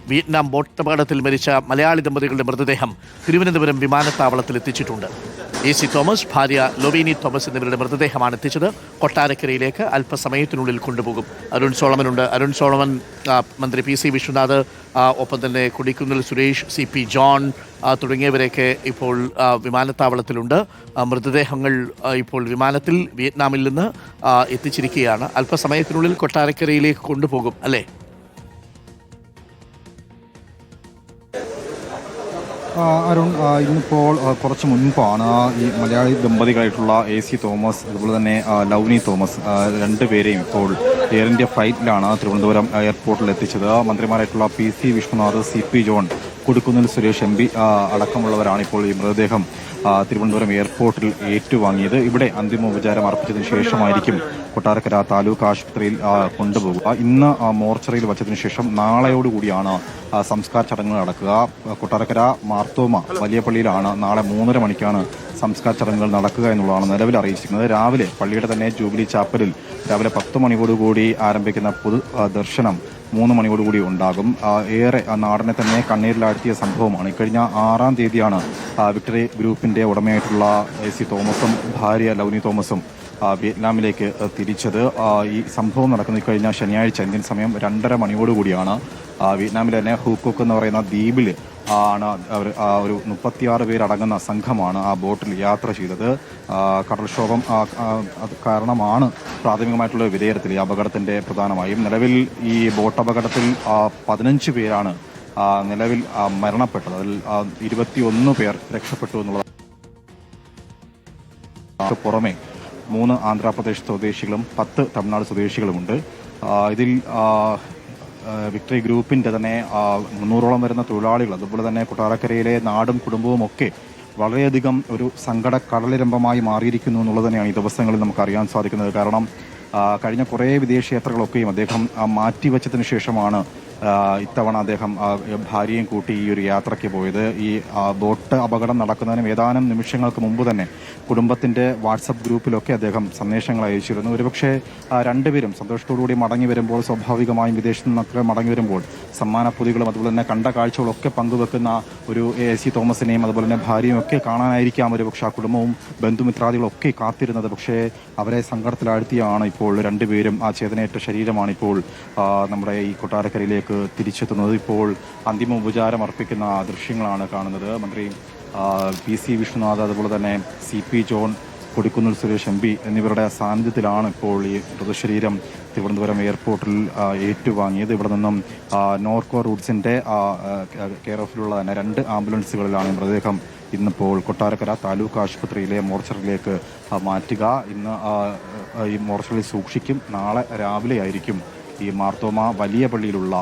Vietnam boat അപകടത്തിൽ മരിച്ച മലയാളി ദമ്പതികളുടെ മൃതദേഹം തിരുവനന്തപുരം വിമാനത്താവളത്തിൽ എത്തിച്ചിട്ടുണ്ട്. AC തോമസ്, ഭാര്യ ലൊവീനി തോമസ് എന്നിവരുടെ മൃതദേഹമാണ് എത്തിച്ചത്. കൊട്ടാരക്കരയിലേക്ക് അല്പസമയത്തിനുള്ളിൽ കൊണ്ടുപോകും. അരുൺ സോളമനുണ്ട്. അരുൺ സോളമൻ, മന്ത്രി PC വിശ്വനാഥ്, ഒപ്പം തന്നെ കൊടിക്കുന്നിൽ സുരേഷ്, CP ജോൺ തുടങ്ങിയവരൊക്കെ ഇപ്പോൾ വിമാനത്താവളത്തിലുണ്ട്. മൃതദേഹങ്ങൾ ഇപ്പോൾ വിമാനത്തിൽ വിയറ്റ്നാമിൽ നിന്ന് എത്തിച്ചിരിക്കുകയാണ്. അല്പസമയത്തിനുള്ളിൽ കൊട്ടാരക്കരയിലേക്ക് കൊണ്ടുപോകും അല്ലേ? അരുൺ, ഇന്നിപ്പോൾ കുറച്ച് മുൻപാണ് ഈ മലയാളി ദമ്പതികളായിട്ടുള്ള AC തോമസ് അതുപോലെ തന്നെ ലൗനി തോമസ് രണ്ടുപേരെയും ഇപ്പോൾ എയർ ഇന്ത്യ ഫ്ലൈറ്റിലാണ് തിരുവനന്തപുരം എയർപോർട്ടിൽ എത്തിച്ചത്. മന്ത്രിമാരായിട്ടുള്ള PC Viswanath, CP John, Kodikunnil Suresh MP അടക്കമുള്ളവരാണ് ഇപ്പോൾ ഈ മൃതദേഹം തിരുവനന്തപുരം എയർപോർട്ടിൽ ഏറ്റുവാങ്ങിയത്. ഇവിടെ അന്തിമോപചാരം അർപ്പിച്ചതിന് ശേഷമായിരിക്കും കൊട്ടാരക്കര താലൂക്ക് ആശുപത്രിയിൽ കൊണ്ടുപോകുക. ഇന്ന് മോർച്ചറിയിൽ വച്ചതിന് ശേഷം നാളെയോടുകൂടിയാണ് സംസ്കാര ചടങ്ങുകൾ നടക്കുക. കൊട്ടാരക്കര മാർത്തോമ വലിയ പള്ളിയിലാണ് നാളെ 3:30 മണിക്കാണ് സംസ്കാര ചടങ്ങുകൾ നടക്കുക എന്നുള്ളതാണ് നിലവിൽ അറിയിച്ചിരിക്കുന്നത്. രാവിലെ പള്ളിയുടെ തന്നെ ജൂബിലി ചാപ്പലിൽ രാവിലെ 10 മണിയോടുകൂടി ആരംഭിക്കുന്ന പൊതു ദർശനം 3 മണിയോടുകൂടി ഉണ്ടാകും. ഏറെ നാടിനെ തന്നെ കണ്ണീരിലാഴ്ത്തിയ സംഭവമാണ്. ഇക്കഴിഞ്ഞ 6-ാം തീയതിയാണ് വിക്ടറി ഗ്രൂപ്പിന്റെ ഉടമയായിട്ടുള്ള AC തോമസും ഭാര്യ ലൗനി തോമസും വിയറ്റ്നാമിലേക്ക് തിരിച്ചത്. ഈ സംഭവം നടക്കുന്ന കഴിഞ്ഞ ശനിയാഴ്ച ഇന്ത്യൻ സമയം 2:30 മണിയോടുകൂടിയാണ് വിയറ്റ്നാമിലെ തന്നെ ഹൂക്കോക്ക് എന്ന് പറയുന്ന ദ്വീപിൽ ആണ് ഒരു 36 പേരടങ്ങുന്ന സംഘമാണ് ആ ബോട്ടിൽ യാത്ര ചെയ്തത്. കടൽക്ഷോഭം കാരണമാണ് പ്രാഥമികമായിട്ടുള്ള വിലയിരുത്തൽ ഈ അപകടത്തിന്റെ പ്രധാനമായും. നിലവിൽ ഈ ബോട്ട് അപകടത്തിൽ 15 പേരാണ് നിലവിൽ മരണപ്പെട്ടത്. അതിൽ 21 പേർ രക്ഷപ്പെട്ടു എന്നുള്ളത് പുറമെ 3 ആന്ധ്രാപ്രദേശ് സ്വദേശികളും 10 തമിഴ്നാട് സ്വദേശികളുമുണ്ട്. ഇതിൽ വിക്ടറി ഗ്രൂപ്പിന്റെ തന്നെ 300ഓളം വരുന്ന തൊഴിലാളികൾ, അതുപോലെ തന്നെ കൊട്ടാരക്കരയിലെ നാടും കുടുംബവും ഒക്കെ വളരെയധികം ഒരു സങ്കട കടലിരമ്പമായി മാറിയിരിക്കുന്നു എന്നുള്ളത് തന്നെയാണ് ഈ ദിവസങ്ങളിൽ നമുക്ക് അറിയാൻ സാധിക്കുന്നത്. കാരണം കഴിഞ്ഞ കുറേ വിദേശയാത്രകളൊക്കെയും അദ്ദേഹം മാറ്റിവെച്ചതിന് ശേഷമാണ് ഇത്തവണ അദ്ദേഹം ഭാര്യയും കൂട്ടി ഈ ഒരു യാത്രയ്ക്ക് പോയത്. ഈ ബോട്ട് അപകടം നടക്കുന്നതിന് ഏതാനും നിമിഷങ്ങൾക്ക് മുമ്പ് തന്നെ കുടുംബത്തിന്റെ വാട്സപ്പ് ഗ്രൂപ്പിലൊക്കെ അദ്ദേഹം സന്ദേശങ്ങൾ അയച്ചിരുന്നു. ഒരുപക്ഷെ രണ്ടുപേരും സന്തോഷത്തോടുകൂടി മടങ്ങി വരുമ്പോൾ, സ്വാഭാവികമായും വിദേശത്ത് നിന്നൊക്കെ മടങ്ങി വരുമ്പോൾ സമ്മാനപ്പൊതികളും അതുപോലെ തന്നെ കണ്ട കാഴ്ചകളൊക്കെ പങ്കുവെക്കുന്ന ഒരു AC തോമസിനെയും അതുപോലെ തന്നെ ഭാര്യയും ഒക്കെ കാണാനായിരിക്കാം ഒരുപക്ഷെ ആ കുടുംബവും ബന്ധുമിത്രാദികളും ഒക്കെ കാത്തിരുന്നത്. പക്ഷേ അവരെ സങ്കടത്തിലാഴ്ത്തിയാണ് ഇപ്പോൾ രണ്ടുപേരും ആ ചേതനയേറ്റ ശരീരമാണ് ഇപ്പോൾ നമ്മുടെ ഈ കൊട്ടാരക്കരയിലേക്ക് തിരിച്ചെത്തുന്നത്. ഇപ്പോൾ അന്തിമ ഉപചാരം അർപ്പിക്കുന്ന ദൃശ്യങ്ങളാണ് കാണുന്നത്. മന്ത്രി PC വിശ്വനാഥ്, അതുപോലെ തന്നെ CP John, Kodikunnil Suresh MP എന്നിവരുടെ സാന്നിധ്യത്തിലാണ് ഇപ്പോൾ ഈ മൃതശരീരം തിരുവനന്തപുരം എയർപോർട്ടിൽ ഏറ്റുവാങ്ങിയത്. ഇവിടെ നിന്നും നോർക്കോ റൂട്ട്സിന്റെ കെയർ ഓഫിലുള്ള തന്നെ 2 ആംബുലൻസുകളിലാണ് മൃതദേഹം ഇന്നിപ്പോൾ കൊട്ടാരക്കര താലൂക്ക് ആശുപത്രിയിലെ മോർച്ചറിയിലേക്ക് മാറ്റുക. ഇന്ന് ഈ മോർച്ചറിയിൽ സൂക്ഷിക്കും. നാളെ രാവിലെ ആയിരിക്കും ഈ മാർത്തോമ വലിയ പള്ളിയിലുള്ള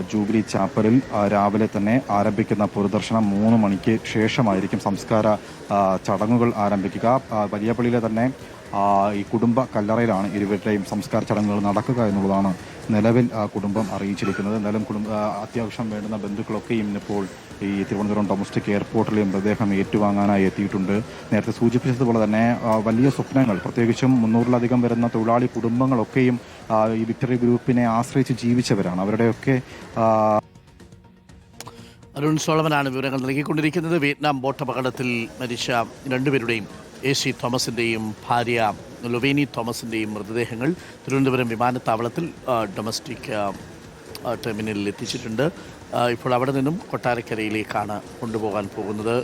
ജൂബിലി ചാപ്പലിൽ രാവിലെ തന്നെ ആരംഭിക്കുന്ന പൊതുദർശനം 3 മണിക്ക് ശേഷമായിരിക്കും സംസ്കാര ചടങ്ങുകൾ ആരംഭിക്കുക. വലിയ പള്ളിയിലെ തന്നെ ഈ കുടുംബ കല്ലറയിലാണ് ഇരുവരുടെയും സംസ്കാര ചടങ്ങുകൾ നടക്കുക എന്നുള്ളതാണ് നിലവിൽ കുടുംബം അറിയിച്ചിരിക്കുന്നത്. എന്തായാലും അത്യാവശ്യം വേണ്ടുന്ന ബന്ധുക്കളൊക്കെയും ഇന്നിപ്പോൾ ഈ തിരുവനന്തപുരം ഡൊമസ്റ്റിക് എയർപോർട്ടിലെ മൃതദേഹം ഏറ്റുവാങ്ങാനായി എത്തിയിട്ടുണ്ട്. നേരത്തെ സൂചിപ്പിച്ചതുപോലെ തന്നെ വലിയ സ്വപ്നങ്ങൾ, പ്രത്യേകിച്ചും 300-ലധികം വരുന്ന തൊഴിലാളി കുടുംബങ്ങളൊക്കെയും ഈ വിക്ടറി ഗ്രൂപ്പിനെ ആശ്രയിച്ച് ജീവിച്ചവരാണ്. അവരുടെയൊക്കെ അരുൺ സോളമനാണ് വിവരങ്ങൾ നൽകിക്കൊണ്ടിരിക്കുന്നത്. വിയറ്റ്നാം ബോട്ട് അപകടത്തിൽ മരിച്ച രണ്ടുപേരുടെയും AC തോമസിൻ്റെയും ഭാര്യ ലൊവീനി തോമസിൻ്റെയും മൃതദേഹങ്ങൾ തിരുവനന്തപുരം വിമാനത്താവളത്തിൽ ഡൊമസ്റ്റിക് ടെർമിനലിൽ എത്തിച്ചിട്ടുണ്ട്. ഇപ്പോൾ അവിടെ നിന്നും കൊട്ടാരക്കരയിലേക്കാണ് കൊണ്ടുപോകാൻ പോകുന്നത്.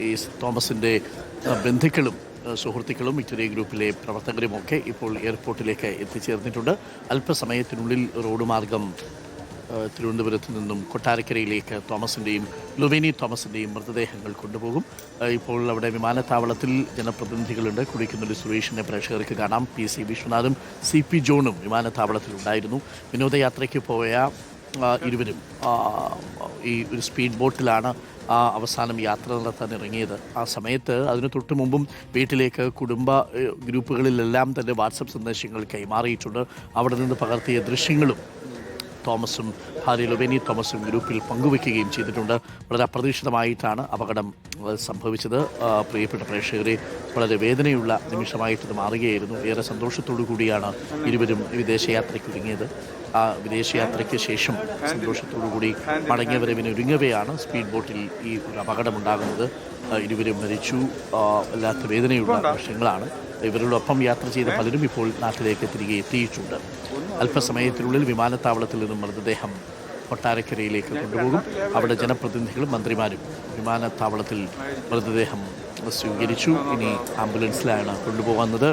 ഈ തോമസിൻ്റെ ബന്ധുക്കളും സുഹൃത്തുക്കളും വിക്ടോറിയ ഗ്രൂപ്പിലെ പ്രവർത്തകരുമൊക്കെ ഇപ്പോൾ എയർപോർട്ടിലേക്ക് എത്തിച്ചേർന്നിട്ടുണ്ട്. അല്പസമയത്തിനുള്ളിൽ റോഡ് മാർഗം തിരുവനന്തപുരത്ത് നിന്നും കൊട്ടാരക്കരയിലേക്ക് തോമസിൻ്റെയും ലൊവീനി തോമസിൻ്റെയും മൃതദേഹങ്ങൾ കൊണ്ടുപോകും. ഇപ്പോൾ അവിടെ വിമാനത്താവളത്തിൽ ജനപ്രതിനിധികളുണ്ട്. കൊടിക്കുന്നിൽ സുരേഷിനെ പ്രേക്ഷകർക്ക് കാണാം. PC വിശ്വനാഥും CP ജോണും വിമാനത്താവളത്തിലുണ്ടായിരുന്നു. വിനോദയാത്രയ്ക്ക് പോയ ഇരുവരും ഈ ഒരു സ്പീഡ് ബോട്ടിലാണ് അവസാനം യാത്ര നടത്താൻ ഇറങ്ങിയത്. ആ സമയത്ത് അതിന് തൊട്ട് മുമ്പും വീട്ടിലേക്ക് കുടുംബ ഗ്രൂപ്പുകളിലെല്ലാം തന്നെ വാട്സപ്പ് സന്ദേശങ്ങൾ കൈമാറിയിട്ടുണ്ട്. അവിടെ നിന്ന് പകർത്തിയ ദൃശ്യങ്ങളും തോമസും ഭാര്യ ലൊവേനി തോമസും ഗ്രൂപ്പിൽ പങ്കുവയ്ക്കുകയും ചെയ്തിട്ടുണ്ട്. വളരെ അപ്രതീക്ഷിതമായിട്ടാണ് അപകടം സംഭവിച്ചത്. പ്രിയപ്പെട്ട പ്രേക്ഷകരെ, വളരെ വേദനയുള്ള നിമിഷമായിട്ടത് മാറുകയായിരുന്നു. ഏറെ സന്തോഷത്തോടു കൂടിയാണ് ഇരുവരും വിദേശയാത്രയ്ക്ക് ഒരുങ്ങിയത്. ആ വിദേശയാത്രയ്ക്ക് ശേഷം സന്തോഷത്തോടു കൂടി മടങ്ങിയവരവിനൊരുങ്ങവെയാണ് സ്പീഡ് ബോട്ടിൽ ഈ ഒരു അപകടമുണ്ടാകുന്നത്. ഇരുവരും മരിച്ചു. വല്ലാത്ത വേദനയുള്ള നിമിഷങ്ങളാണ്. ഇവരോടൊപ്പം യാത്ര ചെയ്ത പലരും ഇപ്പോൾ നാട്ടിലേക്ക് തിരികെ എത്തിയിട്ടുണ്ട്. അല്പസമയത്തിനുള്ളിൽ വിമാനത്താവളത്തിൽ നിന്നും മൃതദേഹം കൊട്ടാരക്കരയിലേക്ക് കൊണ്ടുപോകും. അവിടെ ജനപ്രതിനിധികളും മന്ത്രിമാരും വിമാനത്താവളത്തിൽ മൃതദേഹം സ്വീകരിച്ചു. ഇനി ആംബുലൻസിലാണ് കൊണ്ടുപോകുന്നത്.